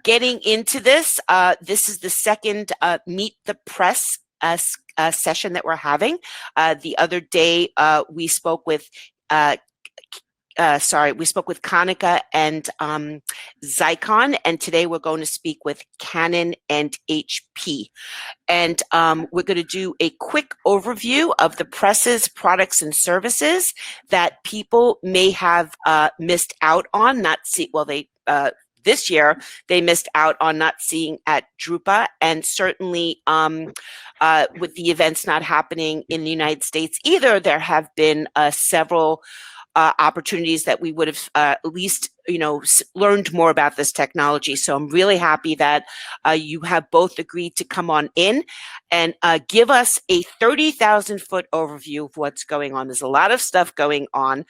getting into this, this is the second Meet the Press session that we're having. The other day, we spoke with Konica and Zycon, and today we're going to speak with Canon and HP. And we're going to do a quick overview of the presses, products, and services that people may have missed out on, this year, they missed out on not seeing at Drupa, and certainly with the events not happening in the United States either, there have been several opportunities that we would have at least, learned more about this technology. So I'm really happy that you have both agreed to come on in and give us a 30,000-foot overview of what's going on. There's a lot of stuff going on.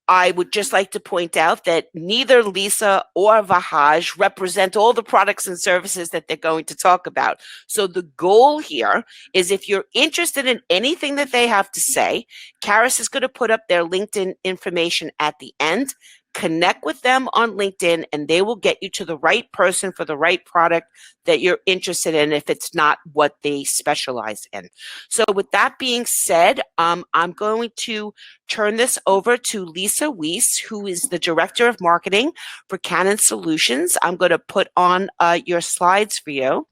I would just like to point out that neither Lisa or Vahaaj represent all the products and services that they're going to talk about. So the goal here is, if you're interested in anything that they have to say, Karis is going to put up their LinkedIn information at the end. Connect with them on LinkedIn, and they will get you to the right person for the right product that you're interested in if it's not what they specialize in. So with that being said, I'm going to turn this over to Lisa Weese, who is the Director of Marketing for Canon Solutions. I'm going to put on your slides for you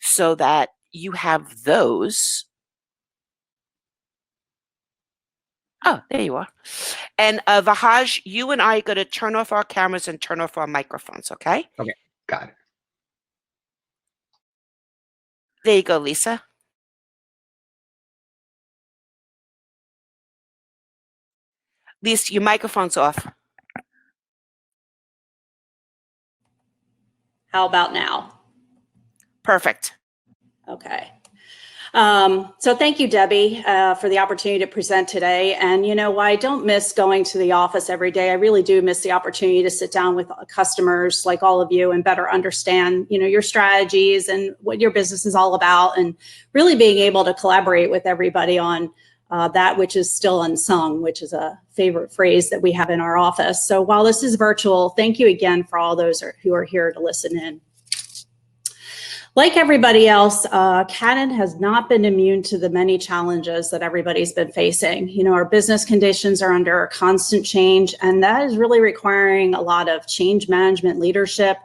so that you have those. Oh, there you are. And Vahaaj, you and I are going to turn off our cameras and turn off our microphones, okay? Okay, got it. There you go, Lisa. Lisa, your microphone's off. How about now? Perfect. Okay. So thank you, Debbie, for the opportunity to present today. And while I don't miss going to the office every day, I really do miss the opportunity to sit down with customers like all of you and better understand, your strategies and what your business is all about, and really being able to collaborate with everybody on that which is still unsung, which is a favorite phrase that we have in our office. So while this is virtual, thank you again for all those who are here to listen in. Like everybody else, Canon has not been immune to the many challenges that everybody's been facing. Our business conditions are under constant change, and that is really requiring a lot of change management leadership.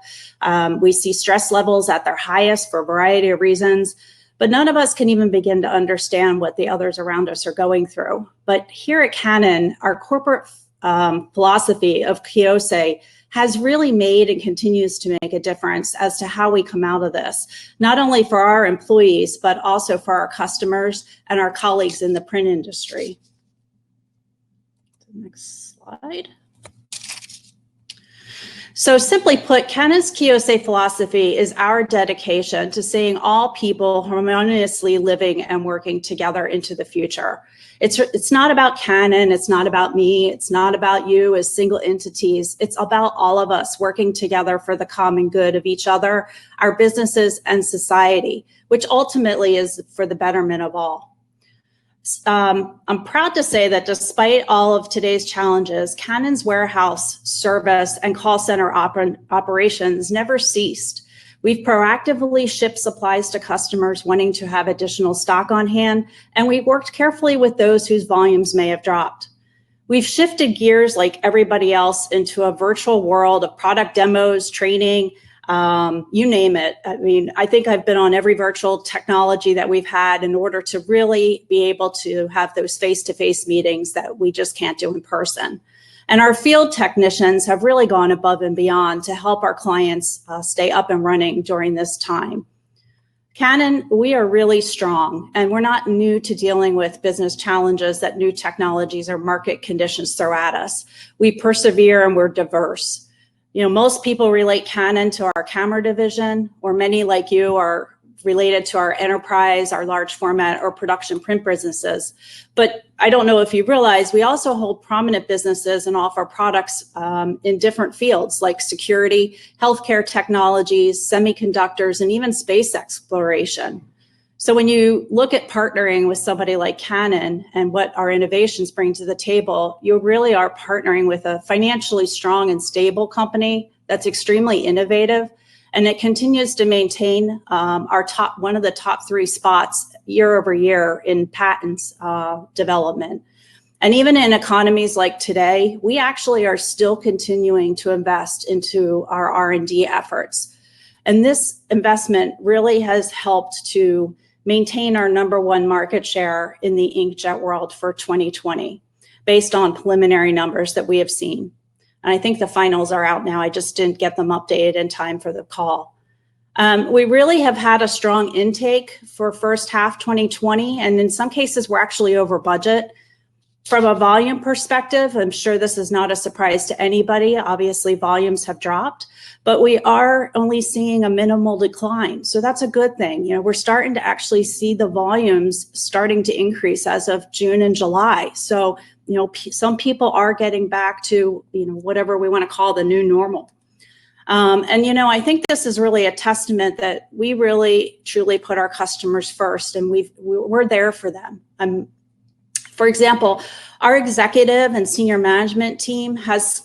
We see stress levels at their highest for a variety of reasons, but none of us can even begin to understand what the others around us are going through. But here at Canon, our corporate philosophy of Kiyose has really made and continues to make a difference as to how we come out of this, not only for our employees, but also for our customers and our colleagues in the print industry. Next slide. So simply put, Canon's Kiyose philosophy is our dedication to seeing all people harmoniously living and working together into the future. It's not about Canon, it's not about me, it's not about you as single entities. It's about all of us working together for the common good of each other, our businesses, and society, which ultimately is for the betterment of all. I'm proud to say that despite all of today's challenges, Canon's warehouse, service, and call center operations never ceased. We've proactively shipped supplies to customers wanting to have additional stock on hand, and we've worked carefully with those whose volumes may have dropped. We've shifted gears like everybody else into a virtual world of product demos, training, you name it. I mean, I think I've been on every virtual technology that we've had in order to really be able to have those face-to-face meetings that we just can't do in person. And our field technicians have really gone above and beyond to help our clients stay up and running during this time. Canon, we are really strong, and we're not new to dealing with business challenges that new technologies or market conditions throw at us. We persevere and we're diverse. Most people relate Canon to our camera division, or many like you are related to our enterprise, our large format, or production print businesses. But I don't know if you realize, we also hold prominent businesses and offer products in different fields like security, healthcare technologies, semiconductors, and even space exploration. So when you look at partnering with somebody like Canon and what our innovations bring to the table, you really are partnering with a financially strong and stable company that's extremely innovative, and it continues to maintain one of the top 3 spots year over year in patents development. And even in economies like today, we actually are still continuing to invest into our R&D efforts. And this investment really has helped to maintain our #1 market share in the inkjet world for 2020, based on preliminary numbers that we have seen. And I think the finals are out now. I just didn't get them updated in time for the call. We really have had a strong intake for first half 2020, and in some cases, we're actually over budget. From a volume perspective, I'm sure this is not a surprise to anybody. Obviously, volumes have dropped, but we are only seeing a minimal decline. So that's a good thing. We're starting to actually see the volumes starting to increase as of June and July. So, some people are getting back to, whatever we want to call the new normal. I think this is really a testament that we really, truly put our customers first, and we're there for them. For example, our executive and senior management team has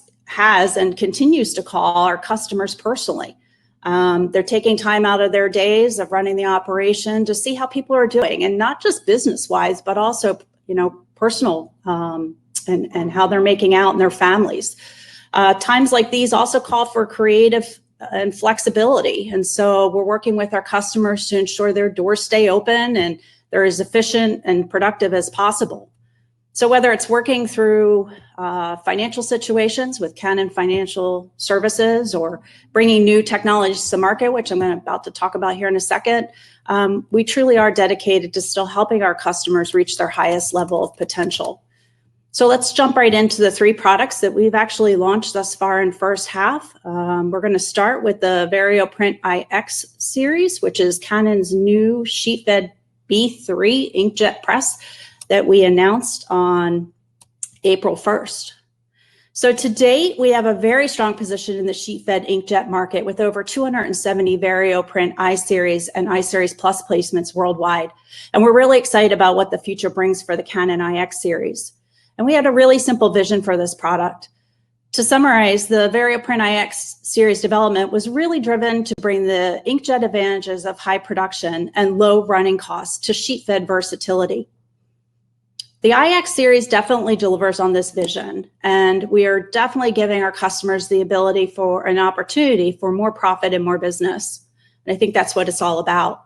and continues to call our customers personally. They're taking time out of their days of running the operation to see how people are doing, and not just business-wise, but also, personal, and how they're making out in their families. Times like these also call for creative and flexibility. And so we're working with our customers to ensure their doors stay open and they're as efficient and productive as possible. So whether it's working through financial situations with Canon Financial Services, or bringing new technologies to market, which I'm about to talk about here in a second, we truly are dedicated to still helping our customers reach their highest level of potential. So let's jump right into the 3 products that we've actually launched thus far in first half. We're going to start with the VarioPrint iX series, which is Canon's new sheet-fed B3 inkjet press that we announced on April 1st. So to date, we have a very strong position in the sheet-fed inkjet market with over 270 VarioPrint iSeries and iSeries Plus placements worldwide. And we're really excited about what the future brings for the Canon iX series. And we had a really simple vision for this product. To summarize, the VarioPrint iX series development was really driven to bring the inkjet advantages of high production and low running costs to sheet-fed versatility. The iX series definitely delivers on this vision, and we are definitely giving our customers the ability for an opportunity for more profit and more business. And I think that's what it's all about.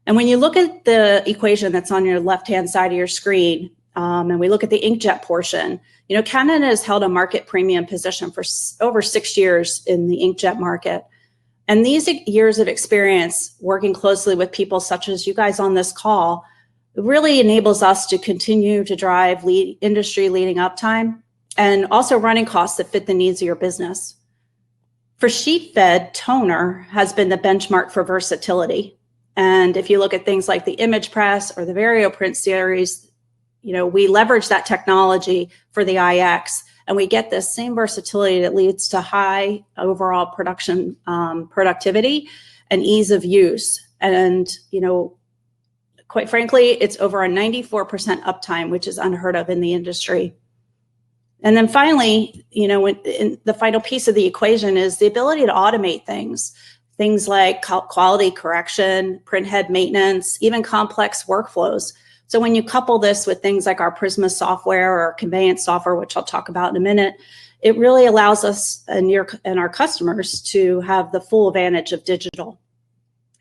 And when you look at the equation that's on your left-hand side of your screen, and we look at the inkjet portion, Canon has held a market premium position for over 6 years in the inkjet market. And these years of experience working closely with people such as you guys on this call really enables us to continue to drive industry-leading uptime and also running costs that fit the needs of your business. For sheet-fed, toner has been the benchmark for versatility. And if you look at things like the image press or the VarioPrint series, we leverage that technology for the iX, and we get this same versatility that leads to high overall production productivity and ease of use. And, quite frankly, it's over a 94% uptime, which is unheard of in the industry. And then finally, in the final piece of the equation is the ability to automate things like quality correction, print head maintenance, even complex workflows. So when you couple this with things like our Prisma software or conveyance software, which I'll talk about in a minute, it really allows us and our customers to have the full advantage of digital.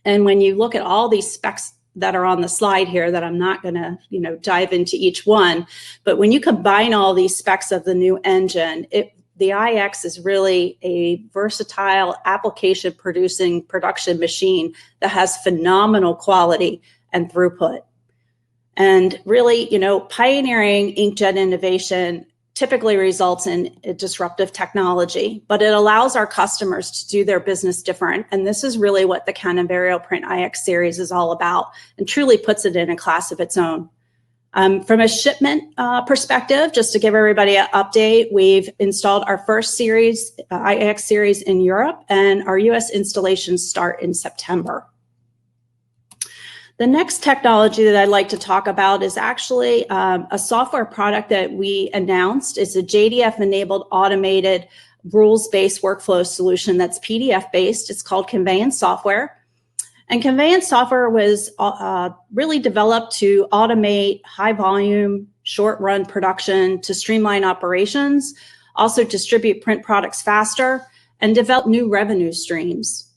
And when you look at all these specs that are on the slide here, that I'm not going to dive into each one, but when you combine all these specs of the new engine, the iX is really a versatile application production machine that has phenomenal quality and throughput. And really, pioneering inkjet innovation typically results in a disruptive technology, but it allows our customers to do their business different. And this is really what the Canon VarioPrint iX series is all about, and truly puts it in a class of its own. From a shipment perspective, just to give everybody an update, we've installed our first series, iX series in Europe, and our US installations start in September. The next technology that I'd like to talk about is actually a software product that we announced. It's a JDF-enabled automated rules-based workflow solution that's PDF-based. It's called Conveyance Software. And Conveyance Software was really developed to automate high-volume, short-run production to streamline operations, also distribute print products faster, and develop new revenue streams.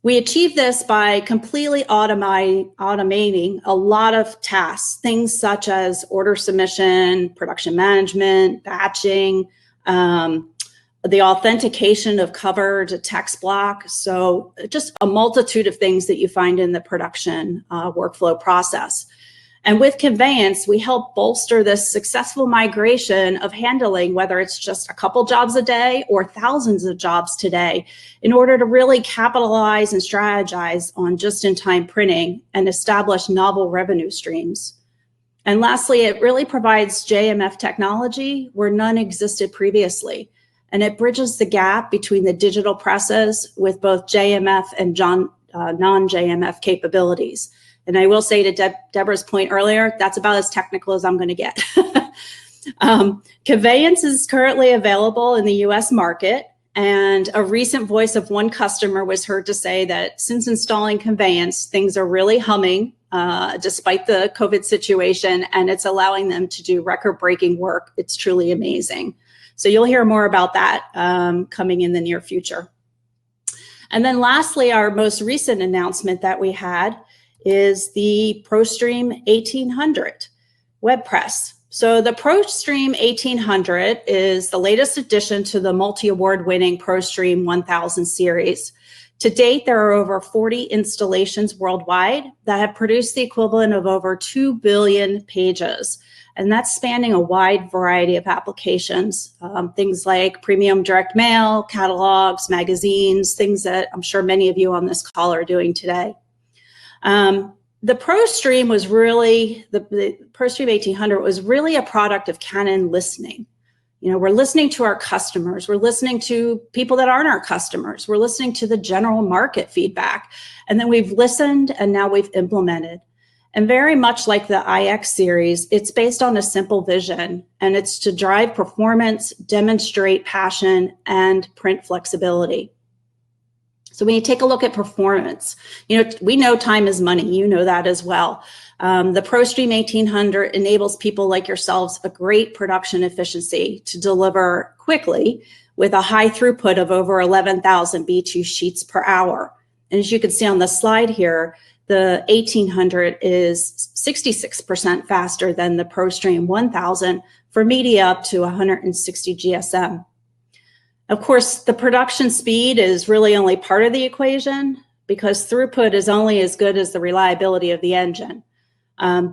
We achieve this by completely automating a lot of tasks, things such as order submission, production management, batching, the authentication of cover to text block. So just a multitude of things that you find in the production workflow process. And with Conveyance, we help bolster this successful migration of handling, whether it's just a couple jobs a day or thousands of jobs today, in order to really capitalize and strategize on just-in-time printing and establish novel revenue streams. And lastly, it really provides JMF technology where none existed previously. And it bridges the gap between the digital presses with both JMF and non-JMF capabilities. And I will say to Deborah's point earlier, that's about as technical as I'm going to get. Conveyance is currently available in the US market. And a recent voice of one customer was heard to say that since installing Conveyance, things are really humming despite the COVID situation, and it's allowing them to do record-breaking work. It's truly amazing. So you'll hear more about that coming in the near future. And then lastly, our most recent announcement that we had is the ProStream 1800 web press. So the ProStream 1800 is the latest addition to the multi-award winning ProStream 1000 series. To date, there are over 40 installations worldwide that have produced the equivalent of over 2 billion pages. And that's spanning a wide variety of applications, things like premium direct mail, catalogs, magazines, things that I'm sure many of you on this call are doing today. The ProStream was really, the ProStream 1800 was really a product of Canon listening. You know, we're listening to our customers. We're listening to people that aren't our customers. We're listening to the general market feedback. And then we've listened and now we've implemented. And very much like the IX series, it's based on a simple vision, and it's to drive performance, demonstrate passion, and print flexibility. So when you take a look at performance, you know, we know time is money. You know that as well. The ProStream 1800 enables people like yourselves a great production efficiency to deliver quickly with a high throughput of over 11,000 B2 sheets per hour. And as you can see on the slide here, the 1800 is 66% faster than the ProStream 1000 for media up to 160 GSM. Of course, the production speed is really only part of the equation because throughput is only as good as the reliability of the engine.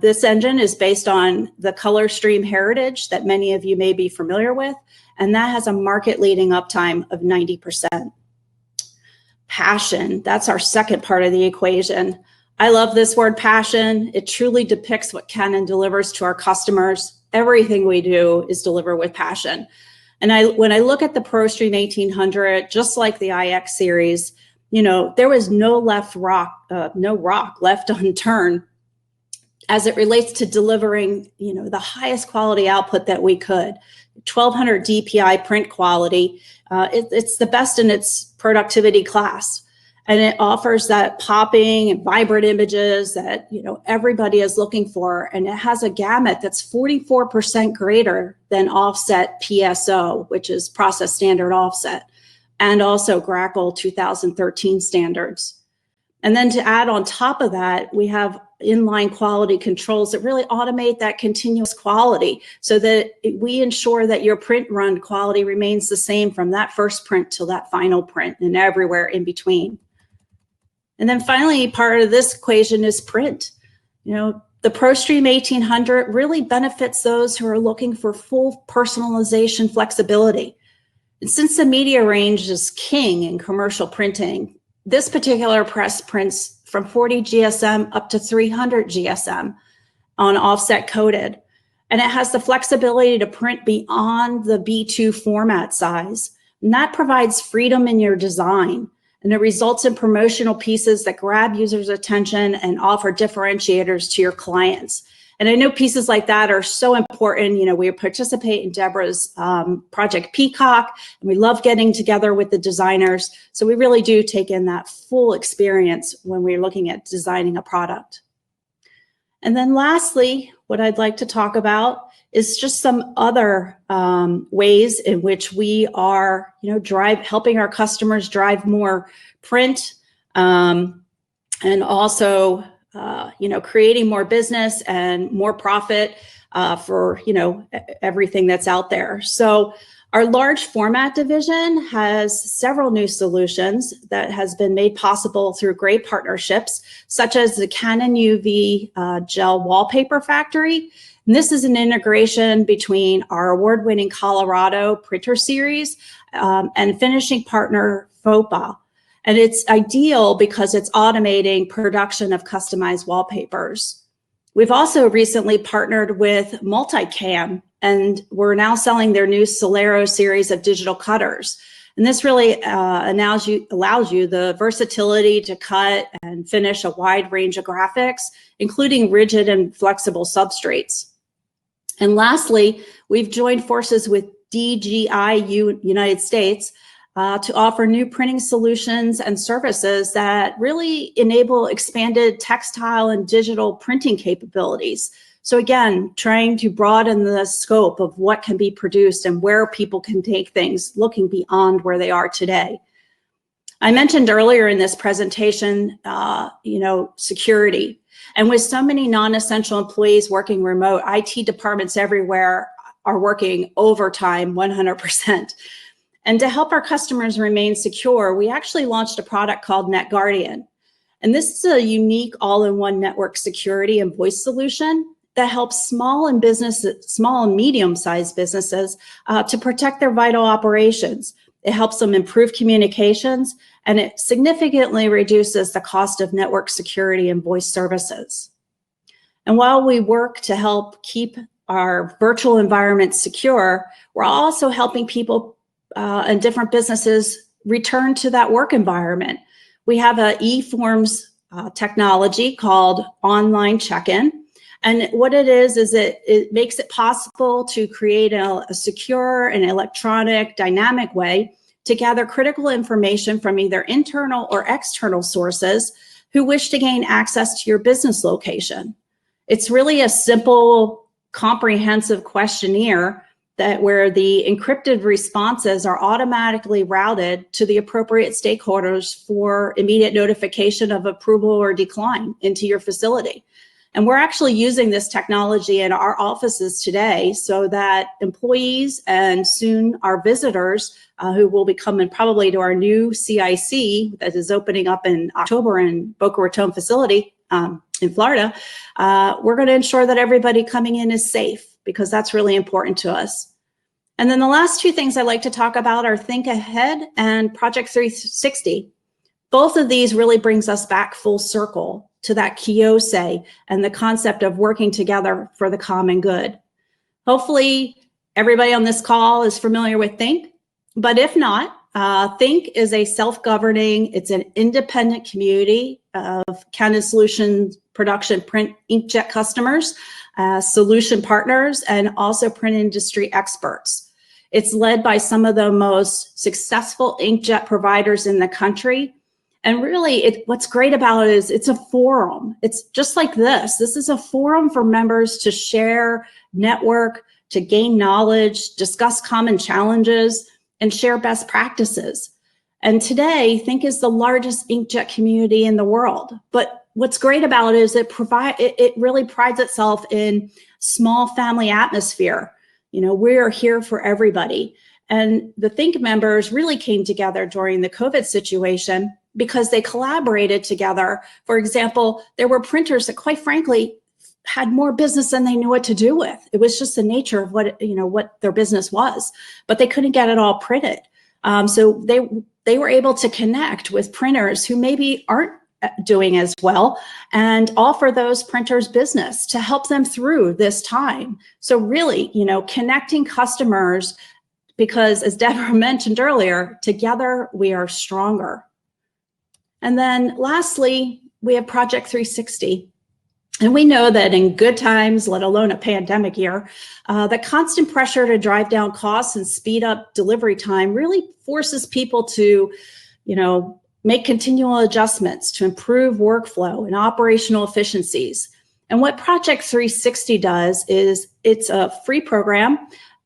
This engine is based on the color stream heritage that many of you may be familiar with, and that has a market-leading uptime of 90%. Passion, that's our second part of the equation. I love this word passion. It truly depicts what Canon delivers to our customers. Everything we do is delivered with passion. And when I look at the ProStream 1800, just like the IX series, you know, there was no rock left unturned as it relates to delivering, you know, the highest quality output that we could. 1200 DPI print quality. It's the best in its productivity class. And it offers that popping and vibrant images that, you know, everybody is looking for. And it has a gamut that's 44% greater than offset PSO, which is process standard offset, and also Grackle 2013 standards. And then to add on top of that, we have inline quality controls that really automate that continuous quality so that we ensure that your print run quality remains the same from that first print till that final print and everywhere in between. And then finally, part of this equation is print. You know, the ProStream 1800 really benefits those who are looking for full personalization flexibility. And since the media range is king in commercial printing, this particular press prints from 40 GSM up to 300 GSM on offset coded. And it has the flexibility to print beyond the B2 format size. And that provides freedom in your design. And it results in promotional pieces that grab users' attention and offer differentiators to your clients. And I know pieces like that are so important. You know, we participate in Deborah's Project Peacock, and we love getting together with the designers. So we really do take in that full experience when we're looking at designing a product. And then lastly, what I'd like to talk about is just some other ways in which we are, helping our customers drive more print, and also, creating more business and more profit for, everything that's out there. So our large format division has several new solutions that has been made possible through great partnerships, such as the Canon UV gel wallpaper factory. And this is an integration between our award-winning Colorado printer series and finishing partner FOPA. And it's ideal because it's automating production of customized wallpapers. We've also recently partnered with Multicam, and we're now selling their new Solero series of digital cutters. And this really allows you the versatility to cut and finish a wide range of graphics, including rigid and flexible substrates. And lastly, we've joined forces with DGI United States to offer new printing solutions and services that really enable expanded textile and digital printing capabilities. So again, trying to broaden the scope of what can be produced and where people can take things, looking beyond where they are today. I mentioned earlier in this presentation, security. And with so many non-essential employees working remote, IT departments everywhere are working overtime 100%. And to help our customers remain secure, we actually launched a product called NetGuardian. And this is a unique all-in-one network security and voice solution that helps small and medium-sized businesses to protect their vital operations. It helps them improve communications, and it significantly reduces the cost of network security and voice services. And while we work to help keep our virtual environments secure, we're also helping people and different businesses return to that work environment. We have an e-forms technology called online check-in. And what it is it makes it possible to create a secure and electronic dynamic way to gather critical information from either internal or external sources who wish to gain access to your business location. It's really a simple, comprehensive questionnaire where the encrypted responses are automatically routed to the appropriate stakeholders for immediate notification of approval or decline into your facility. And we're actually using this technology in our offices today so that employees and soon our visitors who will be coming probably to our new CIC that is opening up in October in Boca Raton facility in Florida, we're going to ensure that everybody coming in is safe, because that's really important to us. And then the last two things I'd like to talk about are Think Ahead and Project 360. Both of these really brings us back full circle to that Kiyosei and the concept of working together for the common good. Hopefully everybody on this call is familiar with Think, but if not, Think is a self-governing, it's an independent community of Canon Solutions production print inkjet customers, solution partners, and also print industry experts. It's led by some of the most successful inkjet providers in the country. And really, what's great about it is it's a forum. It's just like this. This is a forum for members to share, network, to gain knowledge, discuss common challenges, and share best practices. And today, Think is the largest inkjet community in the world. But what's great about it is it really prides itself in small family atmosphere. We're here for everybody. And the Think members really came together during the COVID situation because they collaborated together. For example, there were printers that, quite frankly, had more business than they knew what to do with. It was just the nature of what their business was, but they couldn't get it all printed. So they were able to connect with printers who maybe aren't doing as well and offer those printers business to help them through this time. So really, connecting customers, because as Deborah mentioned earlier, together we are stronger. And then lastly, we have Project 360. And we know that in good times, let alone a pandemic year, the constant pressure to drive down costs and speed up delivery time really forces people to, make continual adjustments to improve workflow and operational efficiencies. And what Project 360 does is it's a free program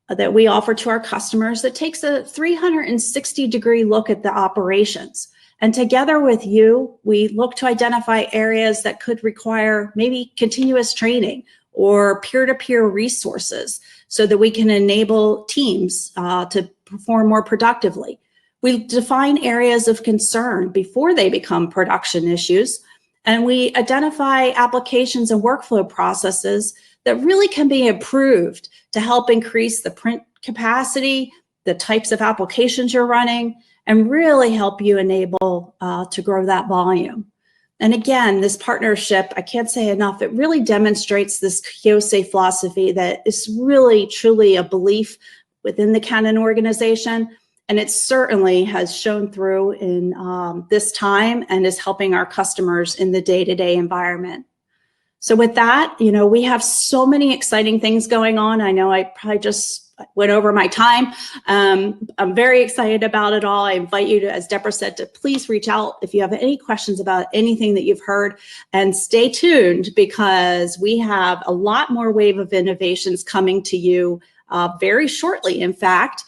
that we offer to our customers that takes a 360-degree look at the operations. And together with you, we look to identify areas that could require maybe continuous training or peer-to-peer resources so that we can enable teams to perform more productively. We define areas of concern before they become production issues, and we identify applications and workflow processes that really can be improved to help increase the print capacity, the types of applications you're running, and really help you enable to grow that volume. And again, this partnership, I can't say enough, it really demonstrates this Kyosei philosophy that is really, truly a belief within the Canon organization. And it certainly has shown through in this time and is helping our customers in the day-to-day environment. So with that, we have so many exciting things going on. I know I probably just went over my time. I'm very excited about it all. I invite you to, as Deborah said, to please reach out if you have any questions about anything that you've heard, and stay tuned because we have a lot more wave of innovations coming to you very shortly, in fact.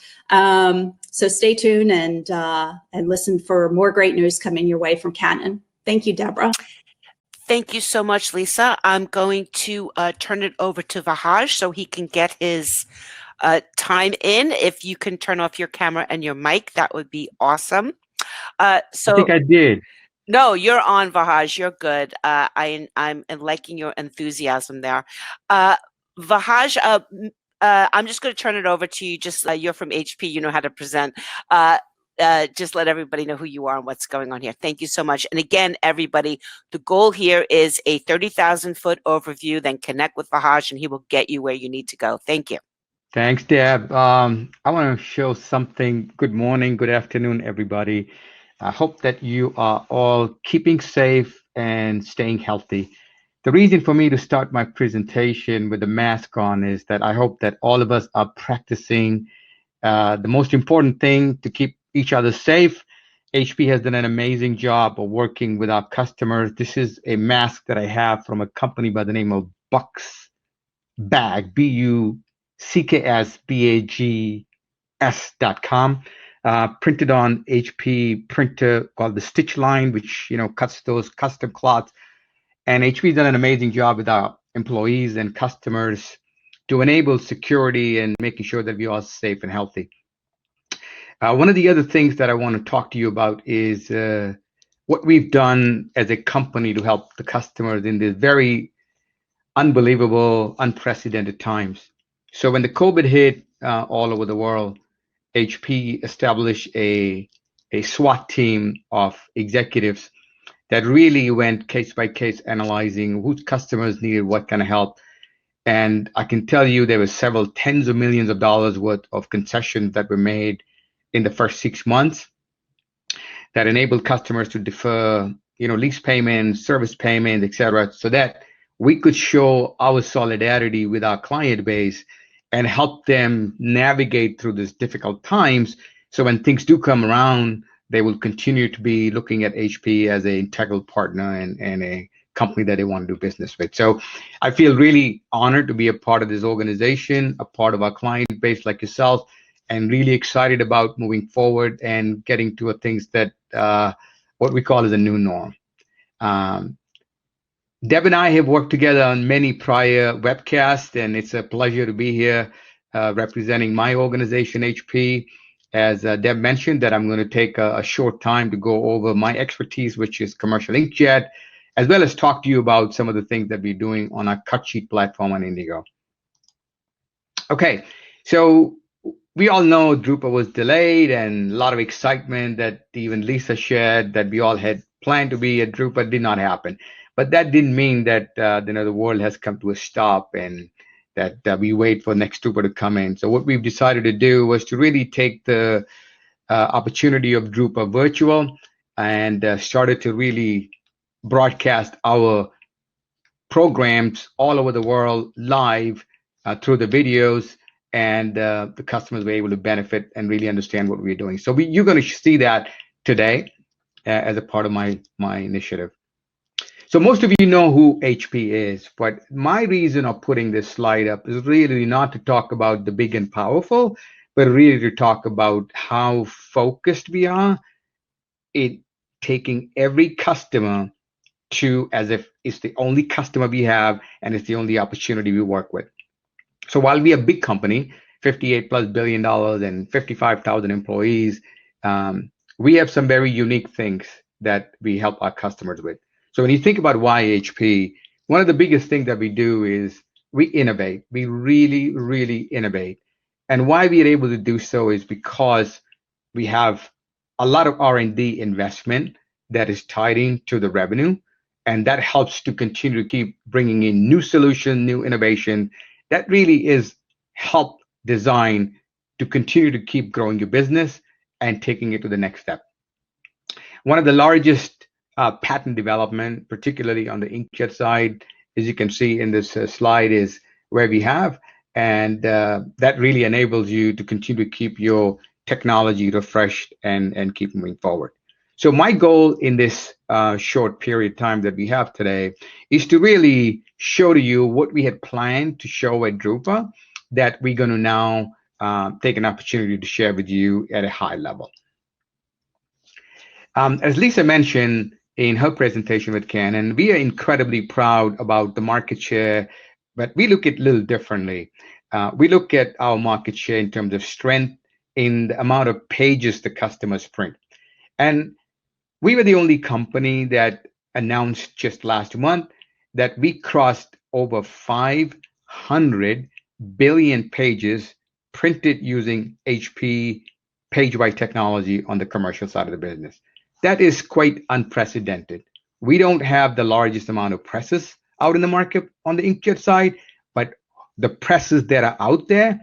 So stay tuned and listen for more great news coming your way from Canon. Thank you, Deborah. Thank you so much, Lisa. I'm going to turn it over to Vahaaj so he can get his time in. If you can turn off your camera and your mic, that would be awesome. I think I did. No, you're on, Vahaaj. You're good. I'm liking your enthusiasm there. Vahaaj, I'm just going to turn it over to you. Just you're from HP. You know how to present. Just let everybody know who you are and what's going on here. Thank you so much. And again, everybody, the goal here is a 30,000-foot overview, then connect with Vahaaj and he will get you where you need to go. Thank you. Thanks, Deb. I want to show something. Good morning, good afternoon, everybody. I hope that you are all keeping safe and staying healthy. The reason for me to start my presentation with the mask on is that I hope that all of us are practicing the most important thing to keep each other safe. HP has done an amazing job of working with our customers. This is a mask that I have from a company by the name of Bucks Bag, BUCKSBAGS.com, printed on HP printer called the Stitch Line, which cuts those custom cloths. And HP's done an amazing job with our employees and customers to enable security and making sure that we are safe and healthy. One of the other things that I want to talk to you about is what we've done as a company to help the customers in these very unbelievable, unprecedented times. So when the COVID hit all over the world, HP established a SWAT team of executives that really went case by case analyzing whose customers needed what kind of help. And I can tell you there were several tens of millions of dollars worth of concessions that were made in the first 6 months that enabled customers to defer, lease payments, service payments, etc., so that we could show our solidarity with our client base and help them navigate through these difficult times. So when things do come around, they will continue to be looking at HP as an integral partner and a company that they want to do business with. So I feel really honored to be a part of this organization, a part of our client base like yourself, and really excited about moving forward and getting to things that what we call is a new norm. Deb and I have worked together on many prior webcasts, and it's a pleasure to be here representing my organization, HP. As Deb mentioned, that I'm going to take a short time to go over my expertise, which is commercial inkjet, as well as talk to you about some of the things that we're doing on our cut sheet platform on Indigo. Okay, so we all know Drupal was delayed, and a lot of excitement that even Lisa shared that we all had planned to be at Drupal did not happen. But that didn't mean that the world has come to a stop and that we wait for next Drupal to come in. So what we've decided to do was to really take the opportunity of Drupal virtual and started to really broadcast our programs all over the world live through the videos, and the customers were able to benefit and really understand what we're doing. So you're going to see that today as a part of my initiative. So most of you know who HP is, but my reason of putting this slide up is really not to talk about the big and powerful, but really to talk about how focused we are in taking every customer to as if it's the only customer we have and it's the only opportunity we work with. So while we are a big company, $58+ billion and 55,000 employees, we have some very unique things that we help our customers with. So when you think about why HP, one of the biggest things that we do is we innovate. We really, really innovate. And why we are able to do so is because we have a lot of R&D investment that is tied into the revenue, and that helps to continue to keep bringing in new solution, new innovation. That really is help design to continue to keep growing your business and taking it to the next step. One of the largest patent development, particularly on the inkjet side, as you can see in this slide, is where we have, and that really enables you to continue to keep your technology refreshed and keep moving forward. So my goal in this short period of time that we have today is to really show to you what we had planned to show at Drupa that we're going to now take an opportunity to share with you at a high level. As Lisa mentioned in her presentation with Canon, we are incredibly proud about the market share, but we look at it a little differently. We look at our market share in terms of strength in the amount of pages the customers print. And we were the only company that announced just last month that we crossed over 500 billion pages printed using HP PageWide technology on the commercial side of the business. That is quite unprecedented. We don't have the largest amount of presses out in the market on the inkjet side, but the presses that are out there,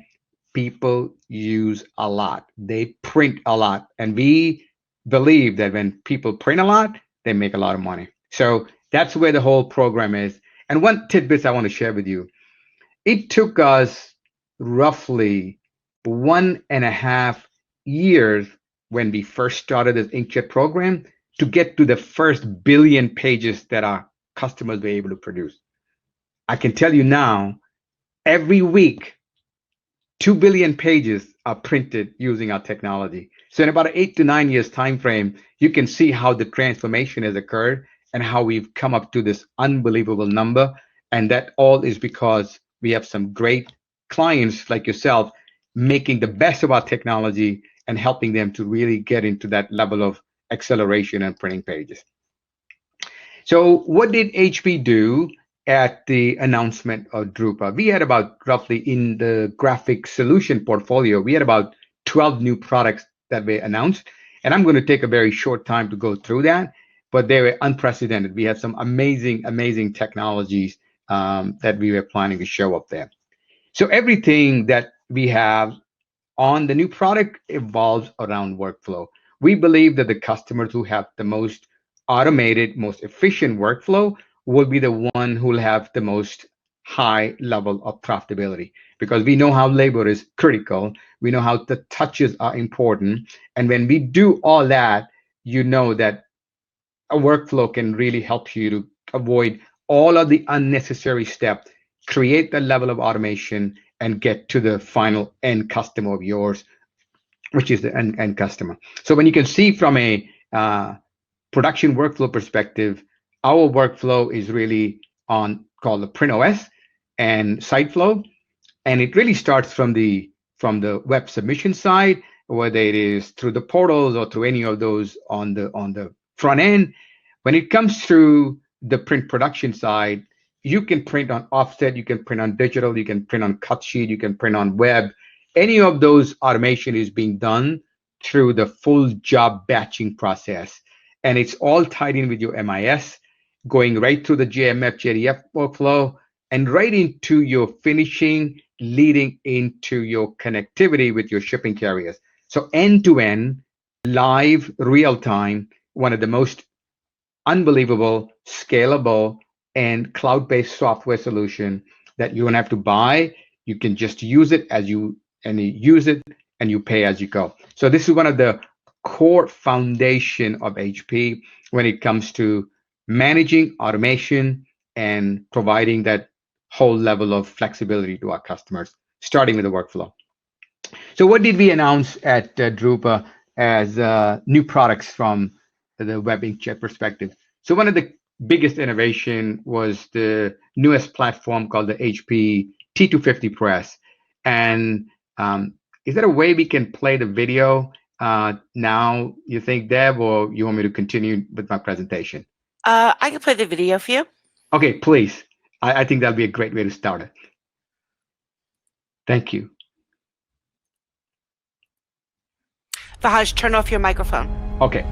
people use a lot. They print a lot. And we believe that when people print a lot, they make a lot of money. So that's where the whole program is. And one tidbit I want to share with you. It took us roughly 1.5 years when we first started this inkjet program to get to the first billion pages that our customers were able to produce. I can tell you now, every week, 2 billion pages are printed using our technology. So in about an 8 to 9 years time frame, you can see how the transformation has occurred and how we've come up to this unbelievable number. And that all is because we have some great clients like yourself making the best of our technology and helping them to really get into that level of acceleration and printing pages. So what did HP do at the announcement of Drupa? We had about roughly in the graphic solution portfolio, we had about 12 new products that were announced. And I'm going to take a very short time to go through that, but they were unprecedented. We had some amazing, amazing technologies that we were planning to show up there. So everything that we have on the new product evolves around workflow. We believe that the customers who have the most automated, most efficient workflow will be the one who will have the most high level of profitability, because we know how labor is critical. We know how the touches are important. And when we do all that, you know that a workflow can really help you to avoid all of the unnecessary steps, create the level of automation, and get to the final end customer of yours, which is the end customer. So when you can see from a production workflow perspective, our workflow is really on called the PrintOS and SiteFlow, and it really starts from the web submission side, whether it is through the portals or through any of those on the front end. When it comes through the print production side, you can print on offset, you can print on digital, you can print on cut sheet, you can print on web. Any of those automation is being done through the full job batching process. And it's all tied in with your MIS, going right through the JMF, JDF workflow, and right into your finishing, leading into your connectivity with your shipping carriers. So end-to-end, live, real-time, one of the most unbelievable, scalable, and cloud-based software solution that you don't have to buy. You can just use it you use it and you pay as you go. So this is one of the core foundation of HP when it comes to managing automation and providing that whole level of flexibility to our customers, starting with the workflow. So what did we announce at Drupa as new products from the web inkjet perspective? So one of the biggest innovation was the newest platform called the HP T250 press. And is there a way we can play the video now, you think, Deb, or you want me to continue with my presentation? I can play the video for you. Okay, please. I think that'll be a great way to start it. Thank you. Vahaaj, turn off your microphone. Okay.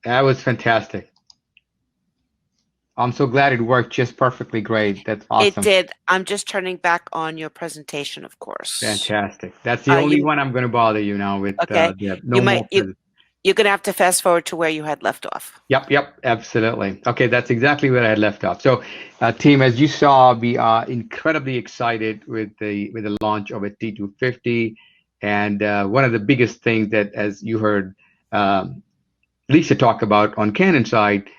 That was fantastic. I'm so glad it worked just perfectly great. That's awesome. It did. I'm just turning back on your presentation, of course. Fantastic. That's the only one I'm going to bother you now with. Okay. No you're going to have to fast forward to where you had left off. Yep, absolutely. Okay, that's exactly where I had left off. So, team, as you saw, we are incredibly excited with the launch of a T250, and one of the biggest things that, as you heard Lisa talk about on Canon side,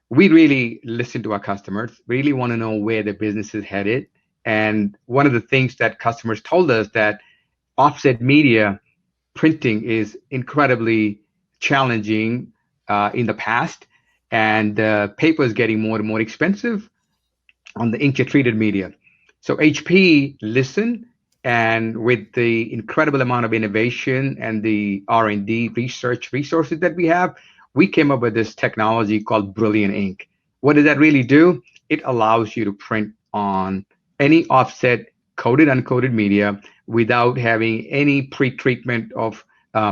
we really listen to our customers, really want to know where the business is headed. And one of the things that customers told us that offset media printing is incredibly challenging in the past, and paper is getting more and more expensive on the inkjet treated media. So HP listened, and with the incredible amount of innovation and the R&D research resources that we have, we came up with this technology called Brilliant Ink. What does that really do? It allows you to print on any offset coded, uncoated media without having any pre-treatment of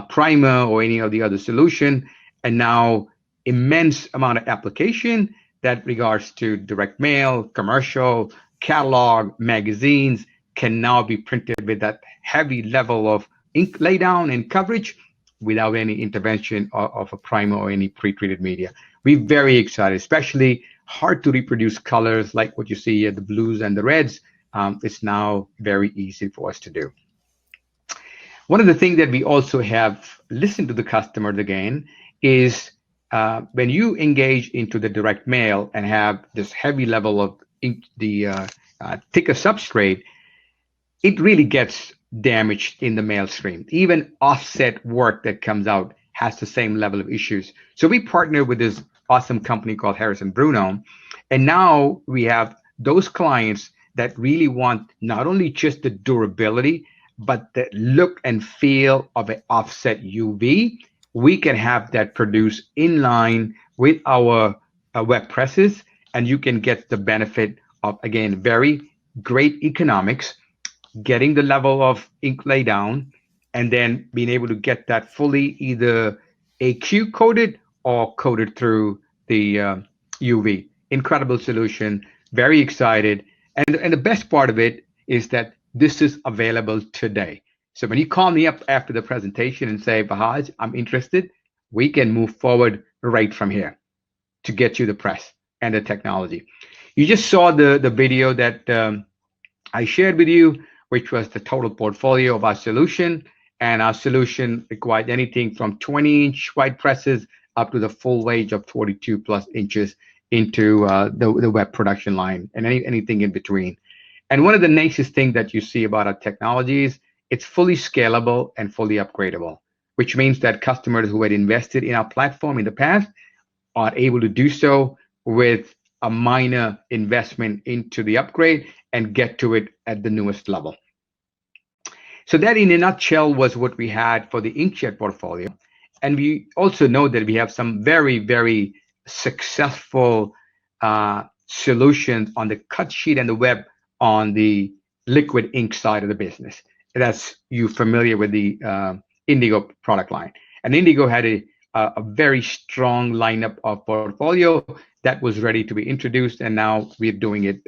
primer or any of the other solution. And now immense amount of application that regards to direct mail, commercial, catalog, magazines can now be printed with that heavy level of ink laydown and coverage without any intervention of a primer or any pre-treated media. We're very excited, especially hard to reproduce colors like what you see here, the blues and the reds. It's now very easy for us to do. One of the things that we also have listened to the customers again is when you engage into the direct mail and have this heavy level of ink, the thicker substrate, it really gets damaged in the mail stream. Even offset work that comes out has the same level of issues. So we partnered with this awesome company called Harrison Bruno, and now we have those clients that really want not only just the durability, but the look and feel of an offset UV. We can have that produced in line with our web presses, and you can get the benefit of, again, very great economics, getting the level of ink laydown, and then being able to get that fully either AQ coded or coded through the UV. Incredible solution. Very excited. And the best part of it is that this is available today. So when you call me up after the presentation and say, Vahaaj, I'm interested, we can move forward right from here to get you the press and the technology. You just saw the video that I shared with you, which was the total portfolio of our solution. And our solution required anything from 20-inch wide presses up to the full range of 42 plus inches into the web production line and anything in between. And one of the nicest things that you see about our technology is it's fully scalable and fully upgradable, which means that customers who had invested in our platform in the past are able to do so with a minor investment into the upgrade and get to it at the newest level. So that in a nutshell was what we had for the Inkjet portfolio. And we also know that we have some very, very successful solutions on the cut sheet and the web on the liquid ink side of the business. That's you familiar with the Indigo product line. And Indigo had a very strong lineup of portfolio that was ready to be introduced, and now we're doing it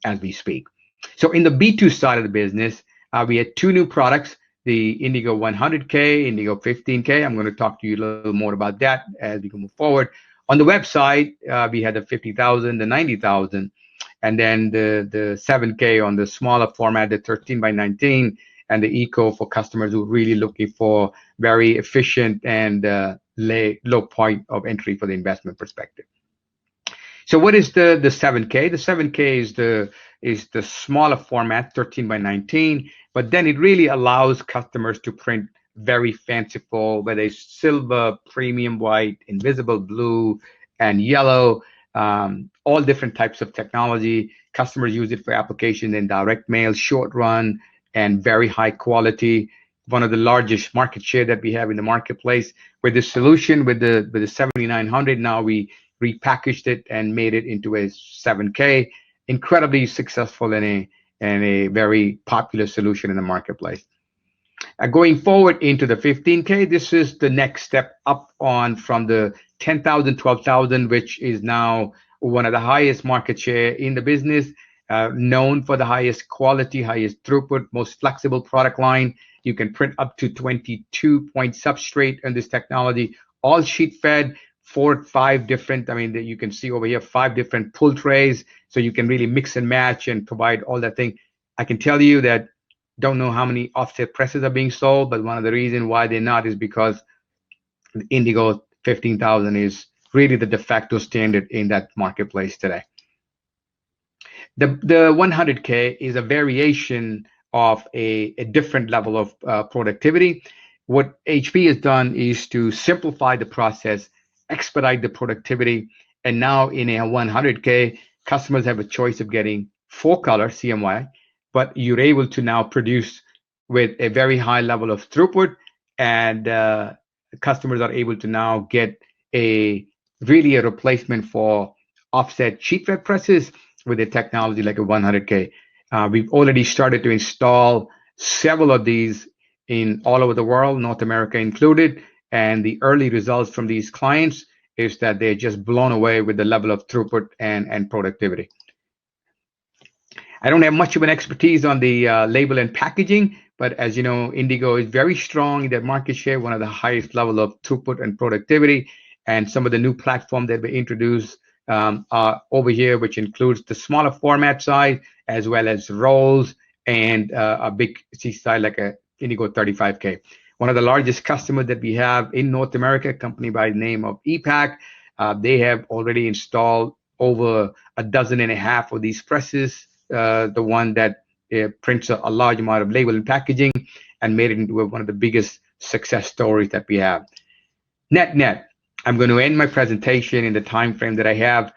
as we speak. So in the B2 side of the business, we had two new products, the Indigo 100K, Indigo 15K. I'm going to talk to you a little more about that as we move forward. On the website, we had the 50,000, the 90,000, and then the 7K on the smaller format, the 13 by 19, and the Eco for customers who are really looking for very efficient and low point of entry for the investment perspective. So what is the 7K? The 7K is the smaller format, 13 by 19, but then it really allows customers to print very fanciful, whether it's silver, premium white, invisible blue, and yellow, all different types of technology. Customers use it for application in direct mail, short run, and very high quality. One of the largest market share that we have in the marketplace. With the solution, with the 7900, now we repackaged it and made it into a 7K. Incredibly successful and a very popular solution in the marketplace. Going forward into the 15K, this is the next step up on from the 10,000, 12,000, which is now one of the highest market share in the business, known for the highest quality, highest throughput, most flexible product line. You can print up to 22-point substrate on this technology, all sheet fed, 4 or 5 different, I mean, you can see over here, 5 different pull trays. So you can really mix and match and provide all that thing. I can tell you that don't know how many offset presses are being sold, but one of the reasons why they're not is because the Indigo 15,000 is really the de facto standard in that marketplace today. The 100K is a variation of a different level of productivity. What HP has done is to simplify the process, expedite the productivity, and now in a 100K, customers have a choice of getting 4 color CMY, but you're able to now produce with a very high level of throughput, and customers are able to now get really a replacement for offset sheet fed presses with a technology like a 100K. We've already started to install several of these in all over the world, North America included, and the early results from these clients is that they're just blown away with the level of throughput and productivity. I don't have much of an expertise on the label and packaging, but as you know, Indigo is very strong in their market share, one of the highest level of throughput and productivity, and some of the new platform that we introduced are over here, which includes the smaller format size, as well as rolls and a big C size like a Indigo 35K. One of the largest customers that we have in North America, a company by the name of EPAC, they have already installed over 12.5 of these presses, the one that prints a large amount of label and packaging, and made it into one of the biggest success stories that we have. Net, I'm going to end my presentation in the time frame that I have.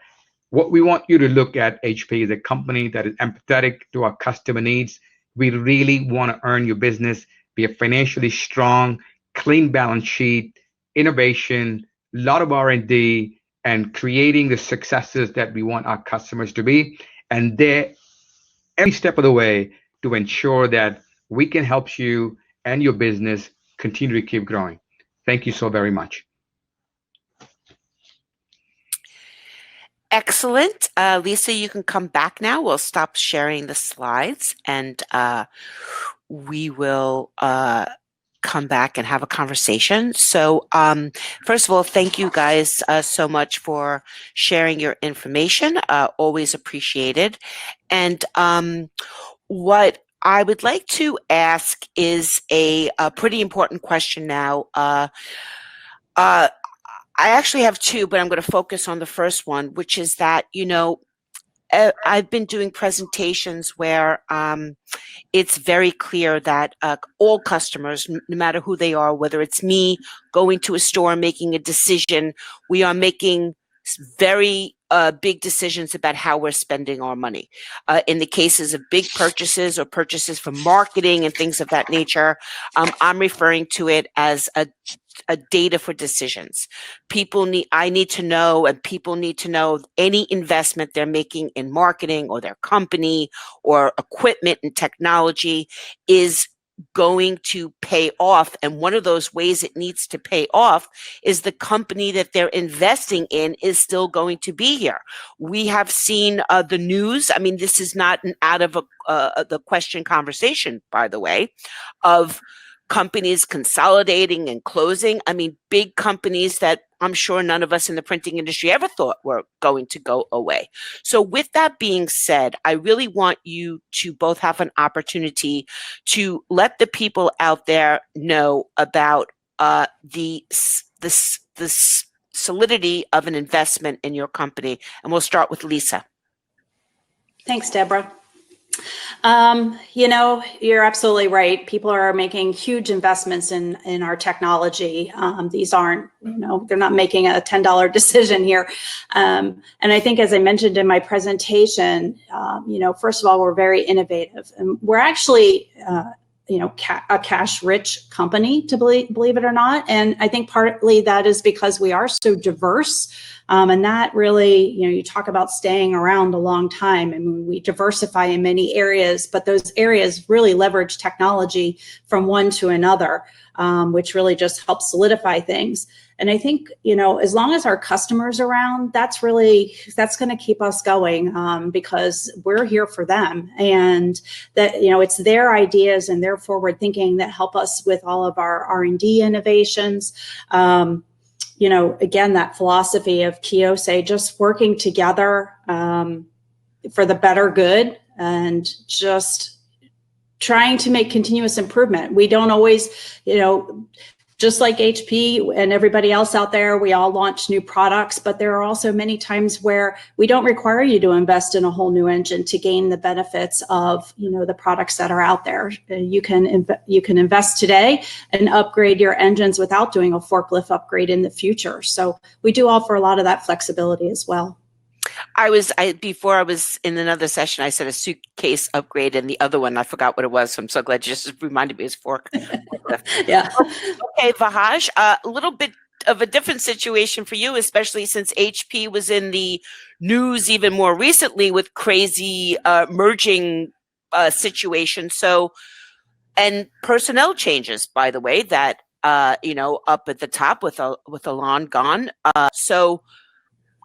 What we want you to look at HP is a company that is empathetic to our customer needs. We really want to earn your business, be a financially strong, clean balance sheet, innovation, a lot of R&D, and creating the successes that we want our customers to be. And they're every step of the way to ensure that we can help you and your business continue to keep growing. Thank you so very much. Excellent. Lisa, you can come back now. We'll stop sharing the slides and we will come back and have a conversation. So first of all, thank you guys so much for sharing your information. Always appreciated. And what I would like to ask is a pretty important question now. I actually have two, but I'm going to focus on the first one, which is that, you know, I've been doing presentations where it's very clear that all customers, no matter who they are, whether it's me going to a store, making a decision, we are making very big decisions about how we're spending our money. In the cases of big purchases or purchases for marketing and things of that nature, I'm referring to it as a data for decisions. I need to know, and people need to know any investment they're making in marketing or their company or equipment and technology is going to pay off. And one of those ways it needs to pay off is the company that they're investing in is still going to be here. We have seen the news. I mean, this is not an out of the question conversation, by the way, of companies consolidating and closing. I mean, big companies that I'm sure none of us in the printing industry ever thought were going to go away. So with that being said, I really want you to both have an opportunity to let the people out there know about the solidity of an investment in your company. And we'll start with Lisa. Thanks, Deborah. You know, you're absolutely right. People are making huge investments in our technology. These aren't, you know, they're not making a $10 decision here. And I think, as I mentioned in my presentation, you know, first of all, we're very innovative, and we're actually, you know, a cash-rich company, to believe it or not. And I think partly that is because we are so diverse. And that really, you know, you talk about staying around a long time, and we diversify in many areas, but those areas really leverage technology from one to another, which really just helps solidify things. And I think, you know, as long as our customers are around, that's going to keep us going, because we're here for them, and that, you know, it's their ideas and their forward thinking that help us with all of our R&D innovations. You know, again, that philosophy of Kiyose, just working together for the better good and just trying to make continuous improvement. We don't always, you know, just like HP and everybody else out there, we all launch new products, but there are also many times where we don't require you to invest in a whole new engine to gain the benefits of, you know, the products that are out there. You can invest today and upgrade your engines without doing a forklift upgrade in the future. So we do offer a lot of that flexibility as well. Before I was in another session, I said a suitcase upgrade, and the other one, I forgot what it was. So I'm so glad you just reminded me. It's forklift. Yeah. Okay, Vahaaj, a little bit of a different situation for you, especially since HP was in the news even more recently with crazy merging situations. So, and personnel changes, by the way, that you know, up at the top with Alon gone. So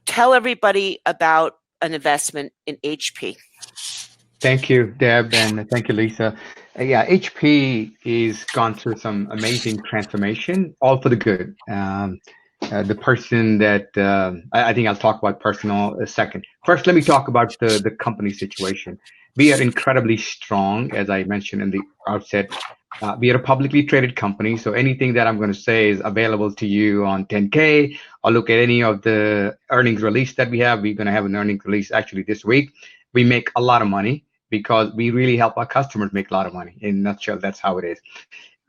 tell everybody about an investment in HP. Thank you, Deb, and thank you, Lisa. Yeah, HP is gone through some amazing transformation, all for the good. The person that I think I'll talk about personal a second. First, let me talk about the company situation. We are incredibly strong, as I mentioned in the outset. We are a publicly traded company, so anything that I'm going to say is available to you on 10K, or look at any of the earnings release that we have. We're going to have an earnings release actually this week. We make a lot of money because we really help our customers make a lot of money. In a nutshell, that's how it is.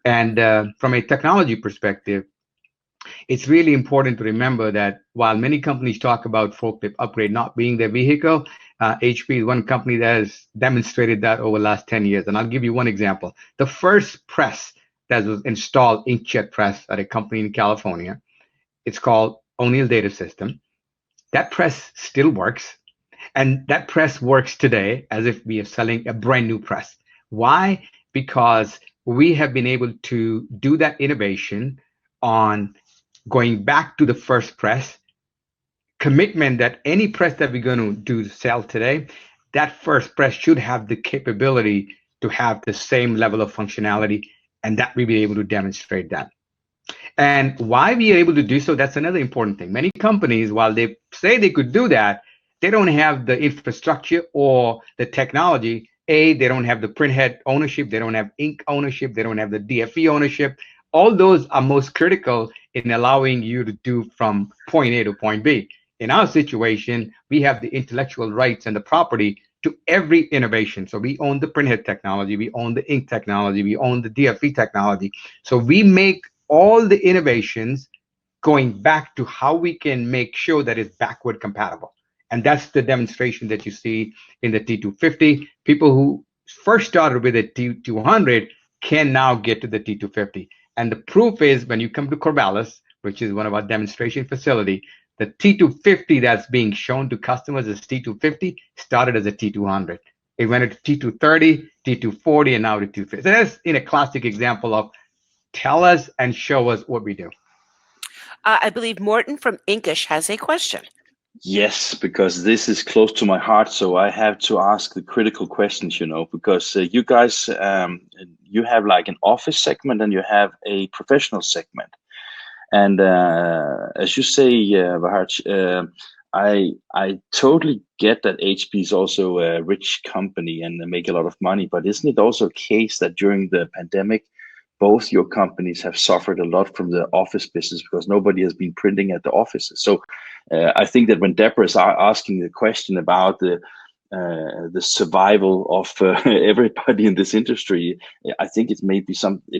And from a technology perspective, it's really important to remember that while many companies talk about forklift upgrade not being their vehicle, HP is one company that has demonstrated that over the last 10 years. And I'll give you one example. The first press that was installed, Inkjet press at a company in California, it's called O'Neill Data System. That press still works. And that press works today as if we are selling a brand new press. Why? Because we have been able to do that innovation on going back to the first press, commitment that any press that we're going to do sell today, that first press should have the capability to have the same level of functionality, and that we be able to demonstrate that. And why we are able to do so, that's another important thing. Many companies, while they say they could do that, they don't have the infrastructure or the technology. They don't have the printhead ownership, they don't have ink ownership, they don't have the DFE ownership. All those are most critical in allowing you to do from point A to point B. In our situation, we have the intellectual rights and the property to every innovation. So we own the printhead technology, we own the ink technology, we own the DFE technology. So we make all the innovations going back to how we can make sure that it's backward compatible. And that's the demonstration that you see in the T250. People who first started with a T200 can now get to the T250. And the proof is when you come to Corvallis, which is one of our demonstration facility, the T250 that's being shown to customers as T250 started as a T200. It went to T230, T240, and now to T250. So that's in a classic example of tell us and show us what we do. I believe Morton from Inkish has a question. Yes, because this is close to my heart, so I have to ask the critical questions, because you guys, you have like an office segment and you have a professional segment. And as you say, Vahaaj, I totally get that HP is also a rich company and they make a lot of money, but isn't it also a case that during the pandemic, both your companies have suffered a lot from the office business because nobody has been printing at the offices? So I think that when Deborah is asking the question about the survival of everybody in this industry, I think it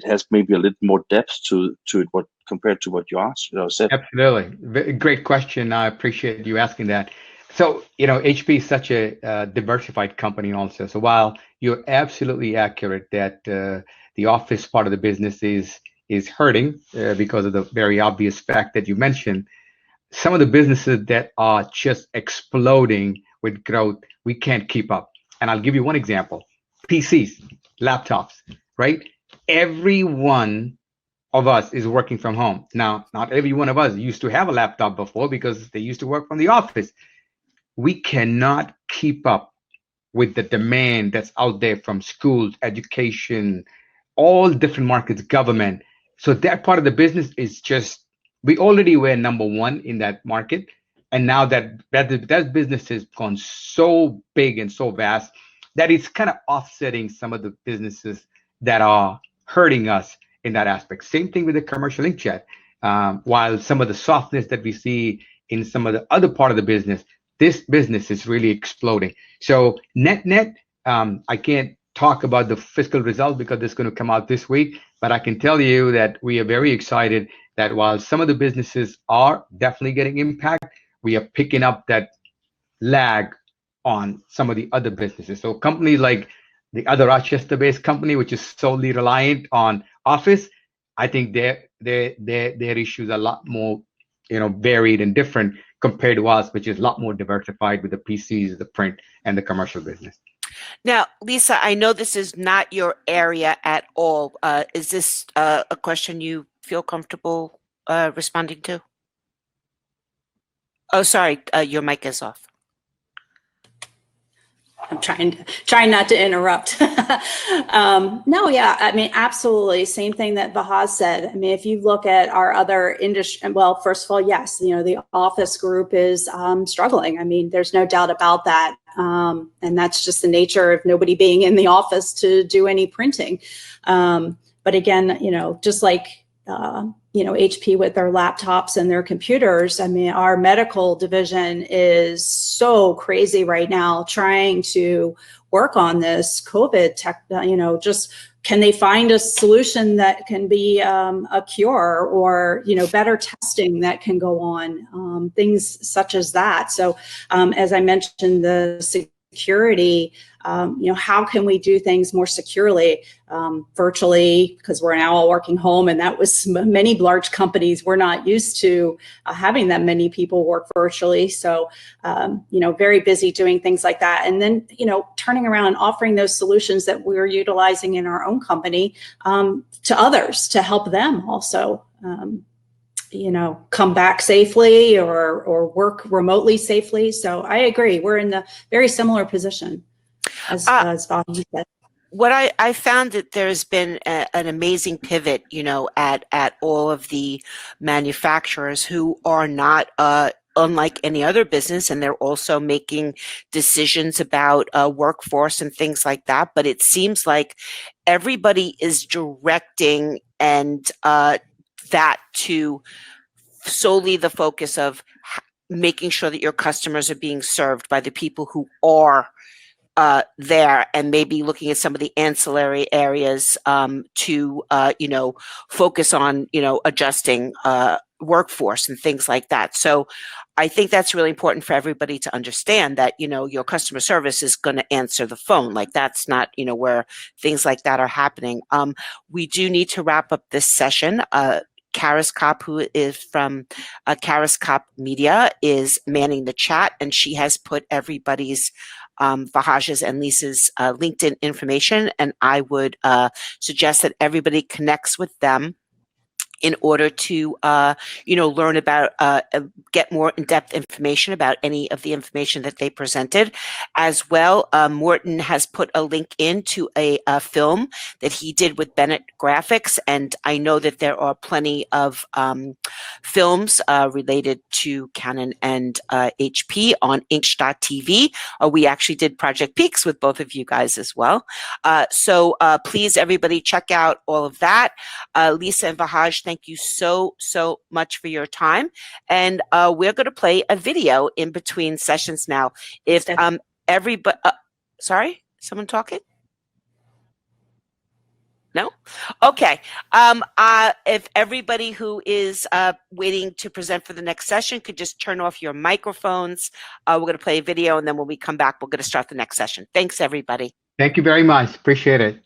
has maybe a little more depth to it compared to what you asked. Said. Absolutely, great question. I appreciate you asking that. So HP is such a diversified company also. So while you're absolutely accurate that the office part of the business is hurting because of the very obvious fact that you mentioned, some of the businesses that are just exploding with growth, we can't keep up. And I'll give you one example. PCs, laptops, right? Every one of us is working from home. Now, not every one of us used to have a laptop before because they used to work from the office. We cannot keep up with the demand that's out there from schools, education, all different markets, government. So that part of the business is just, we already were number one in that market. And now that business has gone so big and so vast that it's kind of offsetting some of the businesses that are hurting us in that aspect. Same thing with the commercial inkjet. While some of the softness that we see in some of the other part of the business, this business is really exploding. So net, I can't talk about the fiscal results because it's going to come out this week, but I can tell you that we are very excited that while some of the businesses are definitely getting impact, we are picking up that lag on some of the other businesses. So companies like the other Rochester-based company, which is solely reliant on office, I think their issues are a lot more, varied and different compared to us, which is a lot more diversified with the PCs, the print, and the commercial business. Now, Lisa, I know this is not your area at all. Is this a question you feel comfortable responding to? Oh, sorry, your mic is off. I'm trying not to interrupt. No, yeah, I mean, absolutely. Same thing that Vahaaj said. I mean, if you look at our other industry, well, first of all, yes, the office group is struggling. I mean, there's no doubt about that. And that's just the nature of nobody being in the office to do any printing. But again, just like, HP with their laptops and their computers. I mean, our medical division is so crazy right now trying to work on this COVID tech, just can they find a solution that can be a cure or, better testing that can go on, things such as that. So as I mentioned, the security, how can we do things more securely, virtually, because we're now all working home, and that was many large companies were not used to having that many people work virtually. So, very busy doing things like that. And then, turning around and offering those solutions that we're utilizing in our own company to others to help them also, come back safely or work remotely safely. So I agree. We're in a very similar position as Vahaaj said. What I found that there's been an amazing pivot, at all of the manufacturers who are not unlike any other business, and they're also making decisions about workforce and things like that. But it seems like everybody is directing and that to solely the focus of making sure that your customers are being served by the people who are there, and maybe looking at some of the ancillary areas to focus on adjusting workforce and things like that. So I think that's really important for everybody to understand that your customer service is going to answer the phone. Like, that's not where things like that are happening. We do need to wrap up this session. Karis Kopp, who is from Karis Kopp Media, is manning the chat, and she has put everybody's Vahaaj's and Lisa's LinkedIn information, and I would suggest that everybody connects with them in order to, learn about, get more in-depth information about any of the information that they presented. As well, Morton has put a link into a film that he did with Bennett Graphics, and I know that there are plenty of films related to Canon and HP on Inch.tv. We actually did Project Peaks with both of you guys as well. So please, everybody, check out all of that. Lisa and Vahaaj, thank you so much for your time. And we're going to play a video in between sessions now. If everybody, sorry, someone talking? No? Okay. If everybody who is waiting to present for the next session could just turn off your microphones. We're going to play a video, and then when we come back, we're going to start the next session. Thanks, everybody. Thank you very much. Appreciate it.